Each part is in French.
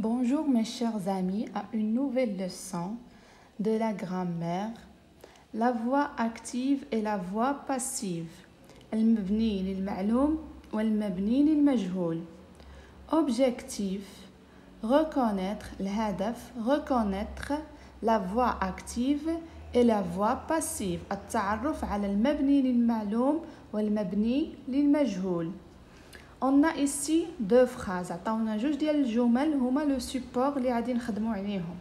Bonjour mes chers amis à une nouvelle leçon de la grammaire. La voix active et la voix passive. المبني للمعلوم والمبني للمجهول. Objectif: reconnaître الهدف reconnaître la voix active et la voix passive. التعرف على المبني للمعلوم والمبني للمجهول. On a ici deux phrases. عطاونا جوج ديال الجمل هما لو سوبور اللي غادي نخدموا عليهم.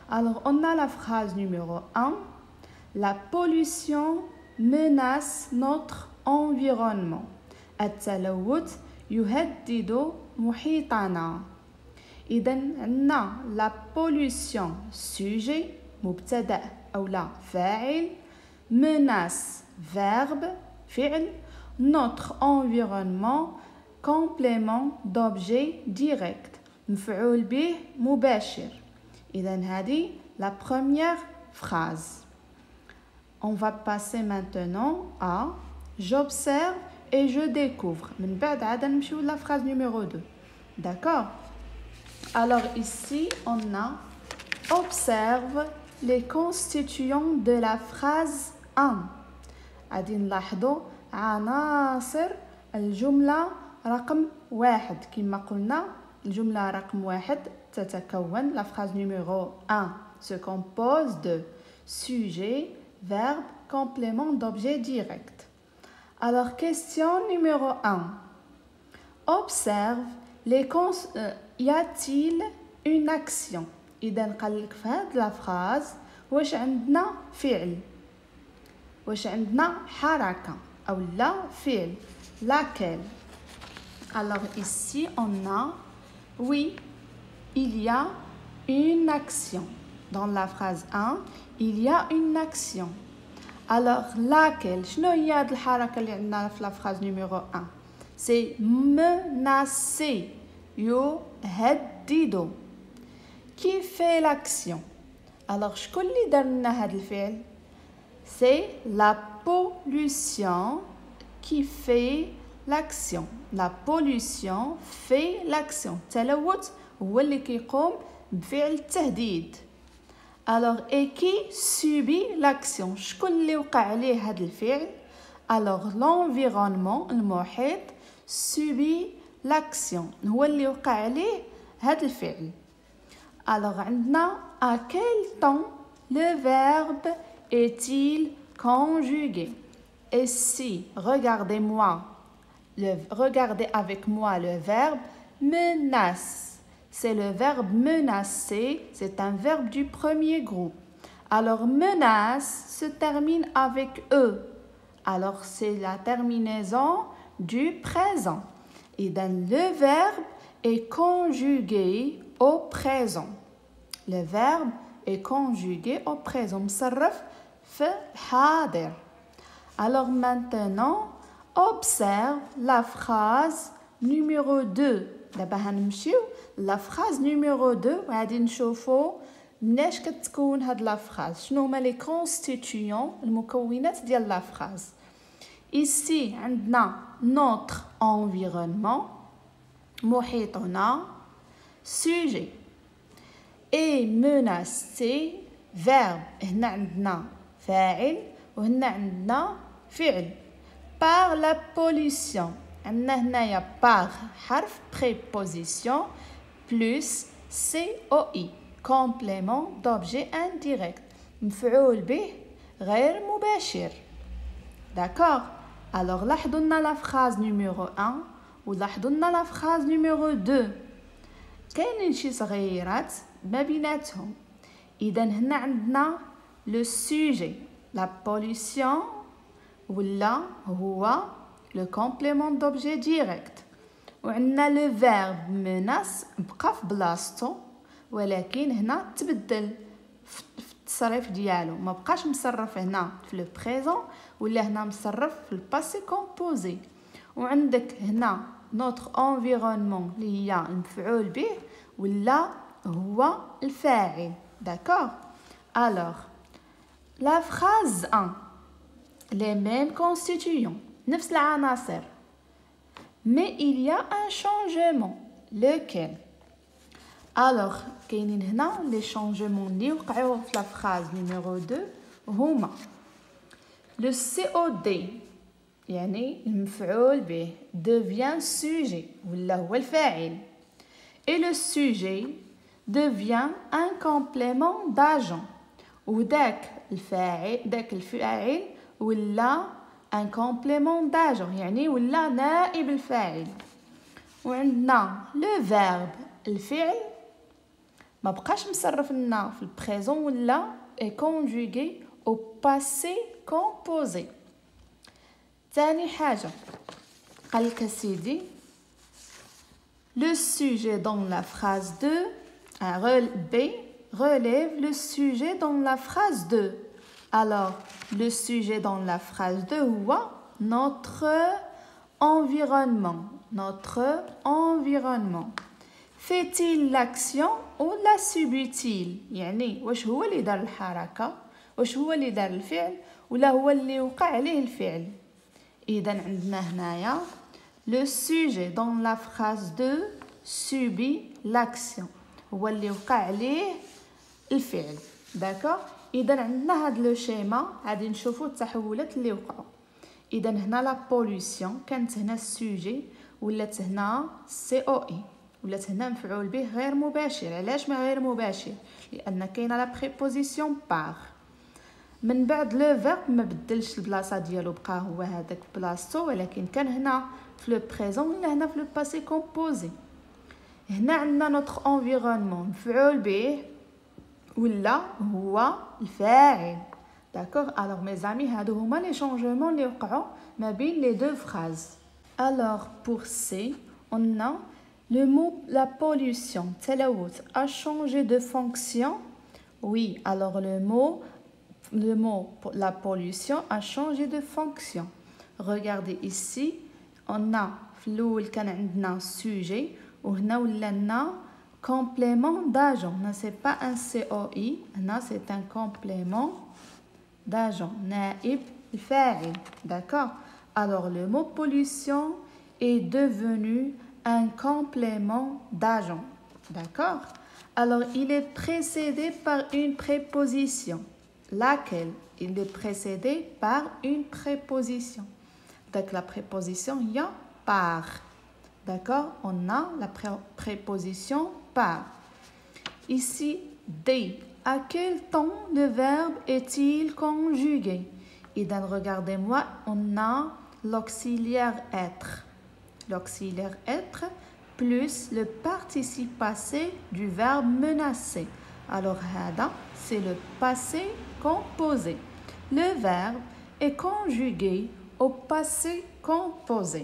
Alors on a la phrase numéro 1. La pollution menace notre environnement. التلوث يهدد محيطنا. إذا عندنا la pollution sujet مبتدأ أو لا فاعل, menace verbe فعل, notre environnement complément d'objet direct مفعول به مباشر. إذا هذه la première phrase. On va passer maintenant à j'observe et je découvre. من بعد عاد نمشيو la phrase numéro 2. D'accord? Alors ici on a observe les constituants de la phrase 1. غادي نلاحظوا عناصر الجملة رقم 1. كما قلنا الجملة رقم 1 تتكون la phrase numéro 1 se compose de sujet, verbe, complément d'objet direct. Alors question numéro 1. Observe les y a-t-il une action? إذا قال لك في هذه la phrase واش عندنا فعل واش عندنا حركة أو لا فعل laquelle. Alors ici on a oui, il y a une action. Dans la phrase 1, il y a une action. Alors laquelle? شنو هي هذه الحركة اللي عندنا في la phrase numéro 1? C'est menacer. يهدد. Qui fait l'action? Alors شكون اللي دار لنا هذا الفعل؟ C'est la pollution qui fait l'action. La pollution fait l'action. التلوث هو اللي كيقوم بفعل التهديد. Alors et qui subit l'action? شكون اللي وقع عليه هذا الفعل؟ Alors l'environnement المحيط subit l'action. هو اللي وقع عليه هذا الفعل. Alors عندنا à quel temps le verbe est-il conjugué? Et si, regardez avec moi le verbe menace. C'est le verbe menacer, c'est un verbe du premier groupe. Alors menace se termine avec E. Alors c'est la terminaison du présent. Et donc le verbe est conjugué au présent. Le verbe est conjugué au présent. مصرف في حاضر. Alors maintenant, observe la phrase numéro 2. دابا هنمشيو la phrase numéro 2 وغادي نشوفوا مناش كتكون هاد la phrase. شنو هما les constituants المكونات ديال la phrase. Ici عندنا notre environnement محيطنا sujet et menacer verbe. هنا عندنا فاعل وهنا عندنا فعل. par la pollution عندنا هنايا par حرف préposition plus COI complément d'objet indirect مفعول به غير مباشر. D'accord? Alors لاحظوا لنا la phrase numéro 1 ولاحظوا لنا la phrase numéro 2. كاينين شي صغيرات ما بيناتهم. إذا هنا عندنا le sujet la pollution ولا هو le complément d'objet direct. وعندنا le verbe menace بقى في بلاصتو ولكن هنا تبدل في التصريف ديالو. ما بقاش مصرف هنا في le présent ولا هنا مصرف في le passé composé. وعندك هنا notre environnement اللي هي المفعول به ولا هو الفاعل. D'accord? Alors la phrase 1. Les mêmes constituants. نفس العناصر. Mais il y a un changement. Lequel? Alors كاينين هنا لي شونجمون اللي وقعوا في لا فراز نيميرو 2 هما لو COD يعني المفعول به devient sujet ولا هو الفاعل et le sujet devient un complément d'agent وداك الفاعل ولا un complément d'agent يعني ولا نائب الفاعل. وعندنا لو فيرب الفعل ما بقاش مصرف لنا في البريزون ولا est conjugué au passé composé. ثاني حاجة قال لك سيدي le sujet dans la phrase 2 B relève le sujet dans la phrase 2. Alors le sujet dans la phrase 2 هو notre environnement. Fait-il l'action ou la subit-il؟ يعني واش هو اللي دار الحركة واش هو اللي دار الفعل ولا هو اللي وقع عليه الفعل. إذا عندنا هنايا le sujet dans la phrase 2 subit l'action هو اللي وقع عليه الفعل. داكوغ. إذا عندنا هاد لو شيما غادي نشوفو التحولات اللي وقعوا. إذا هنا لا بوليسيون كانت هنا السوجي ولات هنا COE ولات هنا مفعول به غير مباشر. علاش ما غير مباشر؟ لأن كاينه لا بريبوزيسيون بار. من بعد لو فيرب ما بدلش البلاصه ديالو بقى هو هذاك بلاصتو ولكن كان هنا في لو بريزون ولا هنا في لو باسي كومبوزي. هنا عندنا نوتر انفيرونمون مفعول به ولا هو الفاعل. داكوغ. الوغ مي زامي هادو هما لي شونجمون اللي وقعوا ما بين لي دو فراز. الوغ بور سي on a le mot la pollution تلوث a changé de fonction. Oui, alors le mot la pollution a changé de fonction. Regardez ici on a في الاول كان عندنا sujet وهنا ولنا complément d'agent. هنا c'est pas un COI هنا c'est un complément d'agent نائب الفاعل. D'accord. Alors le mot pollution est devenu un complément d'agent. D'accord. Alors il est précédé par une préposition. Laquelle? Il est précédé par une préposition. Donc la préposition il y a par. D'accord. On a la préposition par. Ici D. À quel temps le verbe est-il conjugué? Et donc regardez-moi, on a l'auxiliaire être. L'auxiliaire être plus le participe passé du verbe menacer. Alors hada c'est le passé composé. Le verbe est conjugué au passé composé.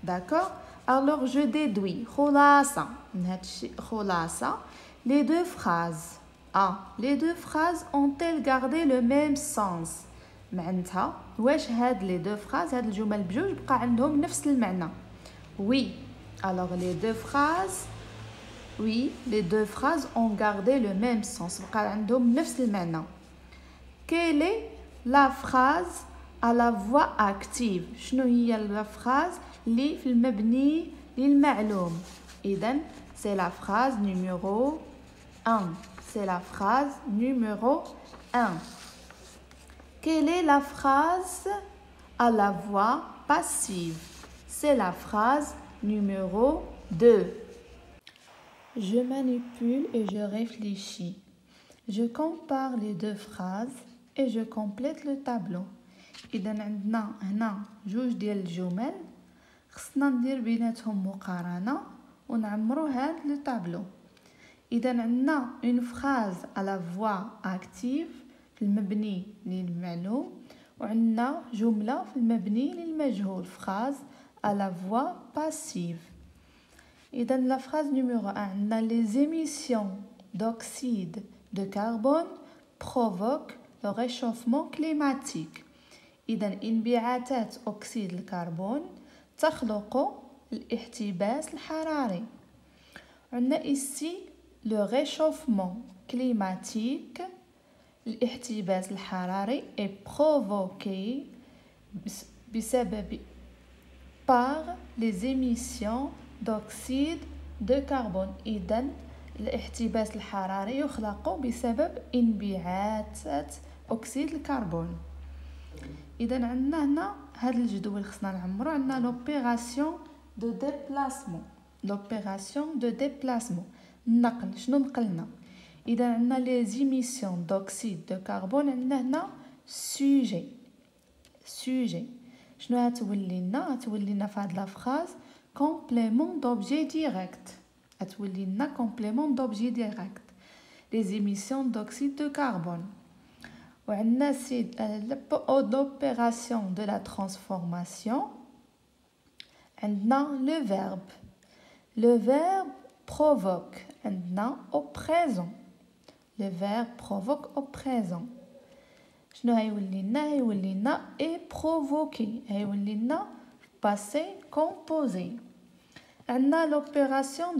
D'accord. Alors je déduis khulasa les deux phrases. Les deux phrases ont-elles gardé le même sens؟ معناتها واش هاد لي دو فراز هاد الجمل بجوج بقى عندهم نفس المعنى. Oui. Alors les deux phrases ont gardé le même sens. بقى عندهم نفس المعنى. Quelle est la phrase à la voix active؟ شنو هي la phrase اللي في المبني للمعلوم؟ إذن c'est la phrase numéro 1. C'est la phrase numéro 1. Quelle est la phrase à la voix passive? C'est la phrase numéro 2. Je manipule et je réfléchis. Je compare les deux phrases et je complète le tableau. إذا عندنا هنا جوج ديال الجمل خصنا ندير بيناتهم مقارنة ونعمرو هاد لو تابلو. إذا عندنا une phrase à la voix active في المبني للمعلوم وعندنا جملة في المبني للمجهول phrase à la voix passive. إذا la phrase numéro 1 عندنا les émissions d'oxyde de carbone provoquent le réchauffement climatique. إذا انبعاثات أكسيد الكربون تخلق الاحتباس الحراري. عندنا ici le réchauffement climatique الاحتباس الحراري est provoqué بسبب par les émissions d'oxyde de carbone. إذن الاحتباس الحراري يخلق بسبب انبعاث أكسيد الكربون. إذا عندنا هنا هذا الجدول خصنا نعمرو. عندنا لوبيراسيون دو ديبلاسمون. لوبيراسيون دو ديبلاسمون النقل. شنو نقلنا؟ إذا عندنا لي زيميسيون دوكسيد دو كربون. عندنا هنا سوجي. شنو هتولي لنا؟ هتولي لنا في هاد لافراز كومبليمون دوبجي ديريكت. هتولي لنا كومبليمون دوبجي ديريكت لي زيميسيون دوكسيد دو كربون. وعندنا سيد l'opération de la transformation. عندنا le verbe. Le verbe provoque. عندنا au présent. Le verbe provoque au présent. شنو هيولي لنا؟ هيولي لنا est provoqué. هيولي لنا passé composé. عندنا l'opération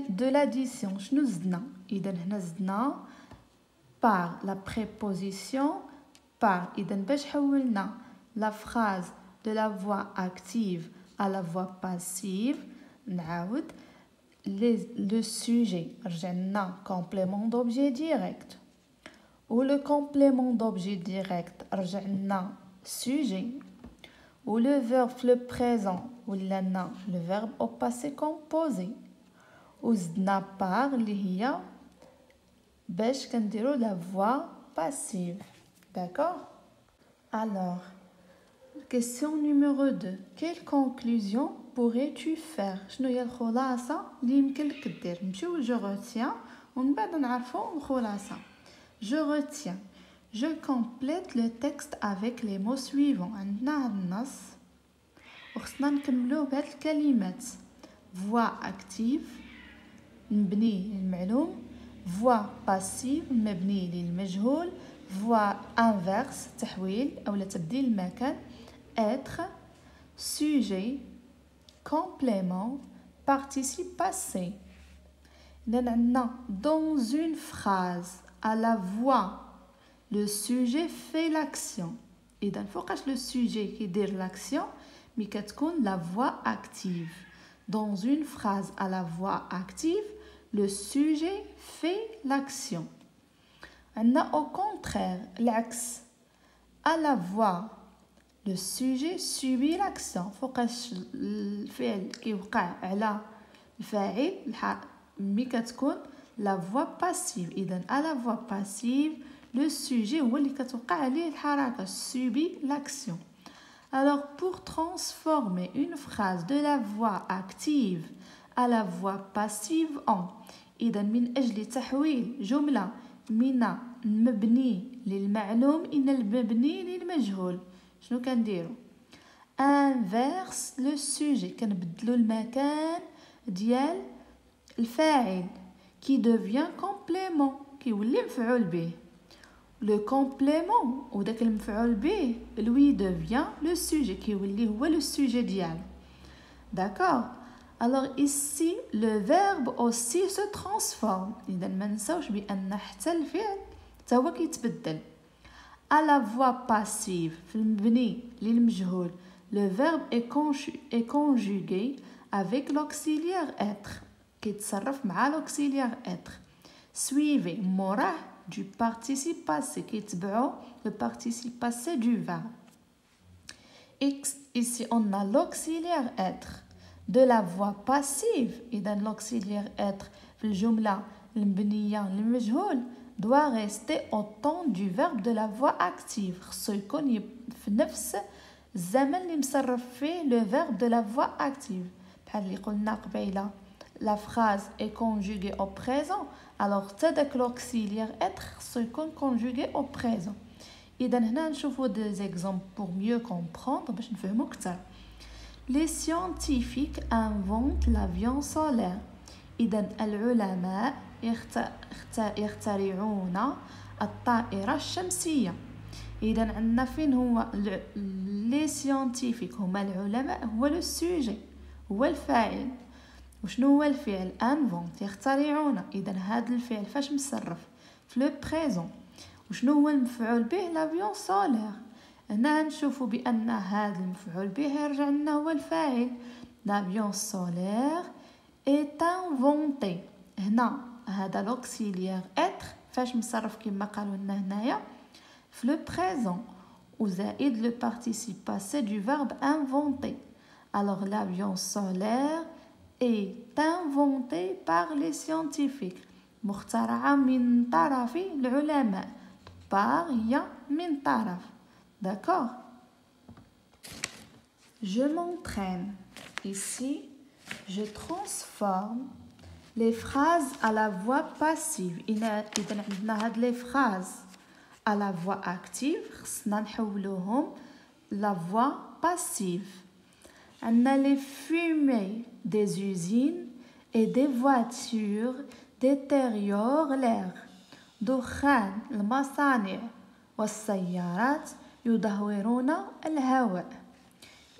de l'addition. شنو زدنا؟ إذا هنا زدنا par la préposition par. إذا باش حولنا la phrase de la voix active à la voix passive نعاود le sujet رجعنا complément d'objet direct ou le complément d'objet direct رجعنا sujet ou le verbe le présent ولنا le verbe au passé composé وزدنا par اللي هي باش كنديرو la voix passive. D'accord? Alors, question numéro 2. Quelle conclusion pourrais-tu faire? شنو هي الخلاصة اللي يمكن لك دير؟ نمشيو je retiens ومن بعد نعرفو الخلاصة. Je retiens. Je complète le texte avec les mots suivants. عندنا هاد النص وخصنا نكملوه بهاد الكلمات. voix active نبني المعلوم. voix passive مبني للمجهول. voix inverse تحويل أو تبديل المكان. être sujet complément participe passé. إذا عندنا dans une phrase à la voix le sujet fait l'action. إذا فوقاش le sujet كيدير l'action مي كتكون la voix active. dans une phrase à la voix active le sujet fait l'action. عندنا au contraire العكس à la voix le sujet subit l'action. فوقاش الفعل كيوقع على الفاعل مي كتكون la voix passive. إذا à la voix passive le sujet هو اللي كتوقع عليه الحركة subit l'action. Alors pour transformer une phrase de la voix active à la voix passive en إذا من أجل تحويل جملة من المبني للمعلوم إلى المبني للمجهول شنو كنديرو؟ inverse le sujet كنبدلو المكان ديال الفاعل qui devient complément كيولي مفعول به. le complément وداك المفعول به lui devient le sujet كيولي هو le sujet ديالو. d'accord. alors ici le verbe aussi se transforme. إذا ما نساوش بأن حتى الفعل حتى هو كيتبدل. à la voix passive في المبني للمجهول le verbe est conjugué avec l'auxiliaire être كيتصرف مع l'auxiliaire être suivi موراه du participe passé كيتبعو le participe passé du verbe. ici on a l'auxiliaire être de la voix passive. إذا l'auxiliaire être في الجملة المبنية للمجهول doit rester au temps du verbe de la voix active. خصو يكون في نفس الزمن اللي مصرف فيه le verbe de la voix active. بحال اللي قلنا قبيله la phrase est conjuguée au présent alors حتى داك l'auxiliaire être خصو يكون conjugué au présent. إذا هنا نشوفوا des exemples pour mieux comprendre باش نفهموا أكثر. les scientifiques inventent l'avion solaire. إذا العلماء يخترعون الطائرة الشمسية. إذا عندنا فين هو لي سيانتيفيك هما العلماء هو لو سوجي هو الفاعل. وشنو هو الفعل انفونت يخترعون. إذا هذا الفعل فاش مصرف في لو بريزون. وشنو هو المفعول به لافيون سولير. هنا نشوفوا بأن هذا المفعول به يرجع لنا هو الفاعل. لافيون سولير est inventé. هنا هذا l'auxiliaire être فاش مصرف كما قالوا لنا هنايا في le présent وزائد le participe passé du verbe inventer. Alors l'avion solaire est inventé par les scientifiques. مخترعة من طرف العلماء. Par هي من طرف. D'accord? Je m'entraîne. Ici, je transforme les phrases à la voix passive. إذا عندنا هاد les phrases à la voix active خصنا نحولوهم la voix passive. عندنا les fumées des usines et des voitures détériorent l'air. دخان المصانع والسيارات يدهورون الهواء.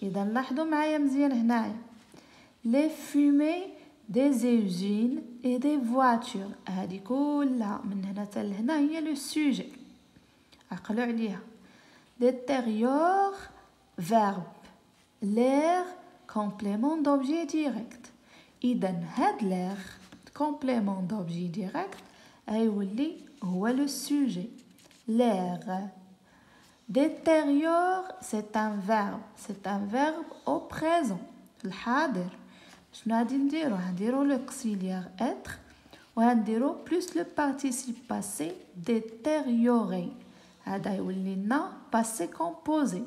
إذا لاحظوا معايا مزيان هنايا les fumées des usines et des voitures. هذه كلها من هنا حتى لهنا هي لو سوجي. عقلوا عليها. détériore verbe l'air complément d'objet direct. إذا هاد l'air complément d'objet direct غيولي هو لو سوجي. l'air détériore c'est un verbe au présent الحاضر. شنو غادي نديرو غنديرو l'auxiliaire être وغنديرو plus le participe passé détériorer. هذا يولي لنا passé composé.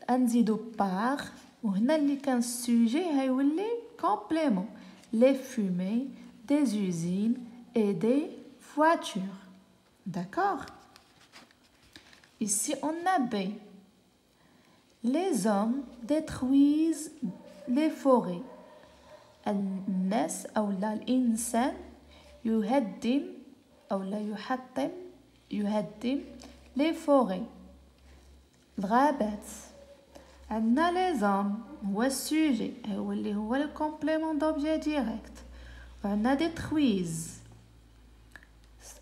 نزيدو par وهنا اللي كان السوجي هيولي complément les fumées des usines et des voitures. D'accord? Ici on a B. Les hommes détruisent les forêts. الناس أو لا الإنسان يهدم أو لا يهدم les forêts الغابات. عندنا les hommes هو السوجي هو اللي هو le complément d'objet direct. وعندنا détruisent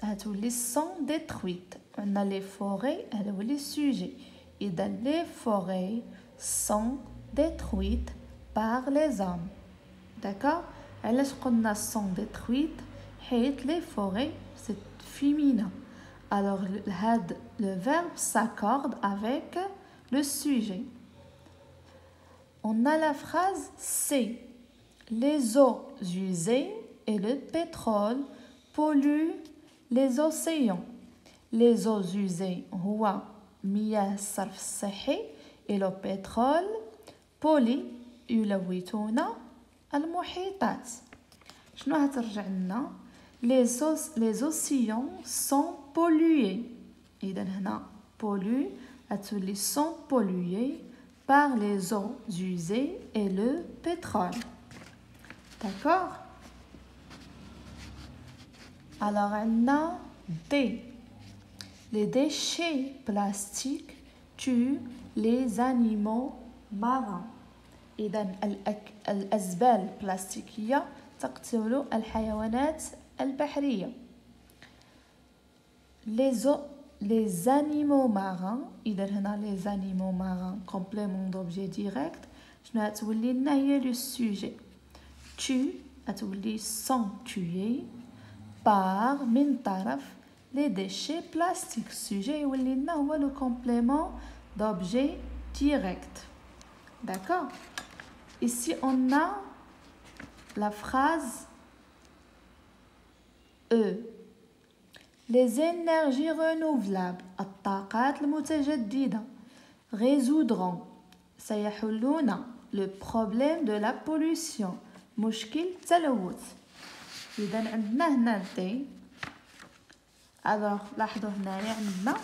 هتولي sont détruites. عندنا les forêts هذا هو السوجي. إذا les forêts sont détruites par les hommes. D'accord? علاش قلنا sont détruites حيت les forêts c'est féminin. Alors le verbe s'accorde avec le sujet. On a la phrase C. Les eaux usées et le pétrole polluent les océans. Les eaux usées هو مياه الصرف الصحي et le pétrole pollue يلوثون المحيطات. شنو هترجع لنا les océans sont pollués. إذا هنا pollue هتولي sont pollués par les eaux usées et le pétrole. D'accord? Alors عندنا D. Les déchets plastiques tuent les animaux marins. إذا الأزبال البلاستيكية تقتل الحيوانات البحرية. les animaux marins. إذا هنا les animaux marins complément d'objet direct. شنو هتولي لنا هي لو سوجي. tu هتولي sont tués par من طرف les déchets plastiques. sujet يولي لنا هو le complément d'objet direct. D'accord? Ici on a la phrase E. Les énergies renouvelables الطاقات المتجددة résoudront سيحلون le problème de la pollution مشكل التلوث. إذا عندنا هنا دي. alors لاحظوا هنايا عندنا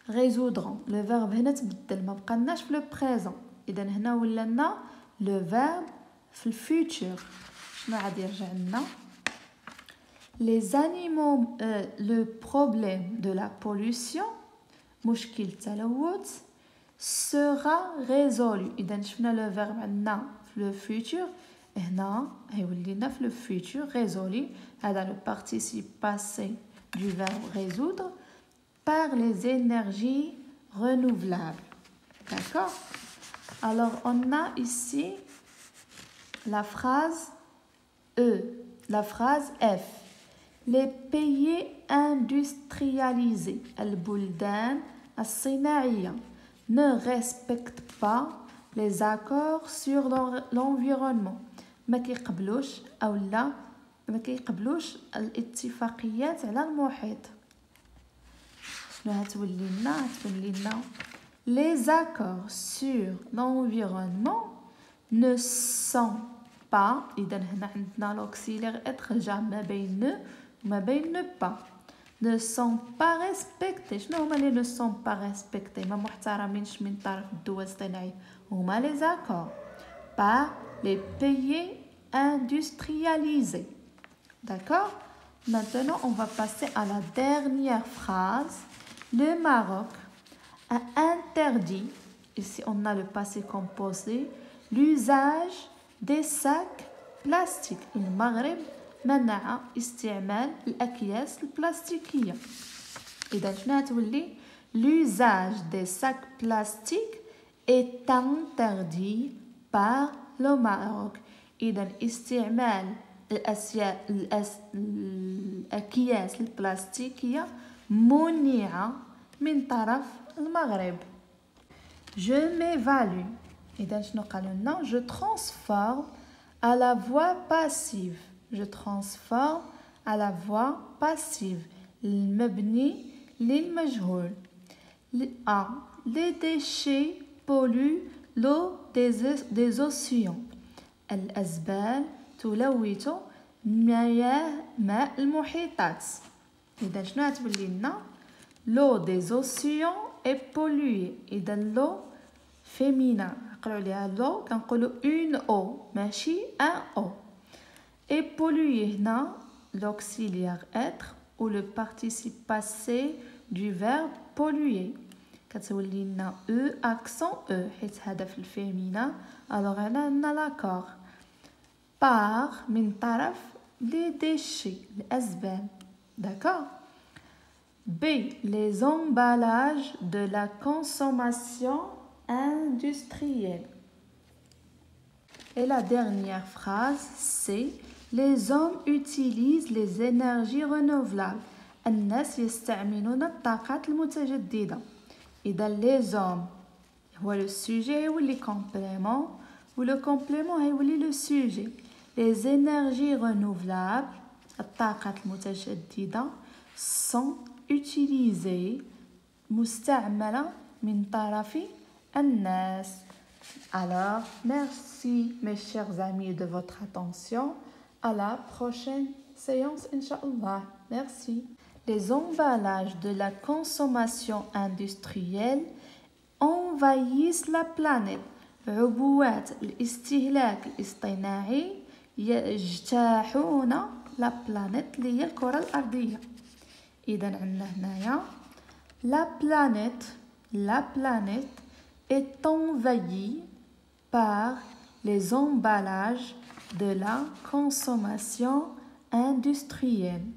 résoudront le verbe هنا تبدل ما بقناش في le présent. إذا هنا ولا لنا le verbe في الفيوتشر. شنو غادي يرجع لنا les animaux le problème de la pollution مشكل التلوث sera résolu. إذا شفنا le verbe عندنا في le futur هنا هيولي لنا في le futur résolu. هذا le participe passé du verbe résoudre par les énergies renouvelables. D'accord? Alors on a ici la phrase E. La phrase F. Les pays industrialisés, البلدان الصناعية, ne respectent pas les accords sur l'environnement. ما كيقبلوش أو لا ما كيقبلوش الاتفاقيات على المحيط. شنو هتولي لنا؟ Les accords sur l'environnement ne sont pas. إذا هنا عندنا l'auxiliaire être جا ما بين ne وما بين ne pas. Ne sont pas respectés. شنو هما اللي ne sont pas respectés؟ ما محترمينش من طرف الدول الصناعية. هما les accords par les pays industrialisés. D'accord? Maintenant, on va passer à la dernière phrase. Le Maroc a interdit, ici on a le passé composé, l'usage des sacs plastiques. المغرب منع استعمال الأكياس البلاستيكية. إذا شنو هتولي؟ L'usage des sacs plastiques est interdit par le Maroc. إذا استعمال الأكياس البلاستيكية منع من طرف المغرب. Je m'évalue. إذا شنو قالوا لنا؟ Je transforme à la voix passive. Je transforme à la voix passive. المبني للمجهول. A. Les déchets polluent l'eau des océans. الأزبال تلوث ماء المحيطات. إذا شنو هتولي لنا؟ L'eau des océans est polluée. إذا l'eau féminin نقولوا عليها l'eau كنقولوا une eau ماشي un eau. Et polluer هنا l'auxiliaire être ou le participe passé du verbe polluer. كتولي لنا e accent e حيت هذا في الفيمينا. alors هنا عندنا l'accord par من طرف les déchets الأزبال. d'accord. B. Les emballages de la consommation industrielle. Et la dernière phrase, c'est les hommes utilisent les énergies renouvelables. الناس يستعملون الطاقات المتجددة. إذا les hommes هو le sujet هيولي complément و le complément هيولي le sujet. Les énergies renouvelables الطاقات المتجددة sont utilisées مستعملة من طرف الناس. Alors, merci mes chers amis de votre attention. À la prochaine séance, Inch'Allah. Merci. Les emballages de la consommation industrielle envahissent la planète. عبوات الاستهلاك الاصطناعي يجتاحون la planète اللي هي الكرة الأرضية. إذا عندنا هنايا la planète est envahie par les emballages de la consommation industrielle.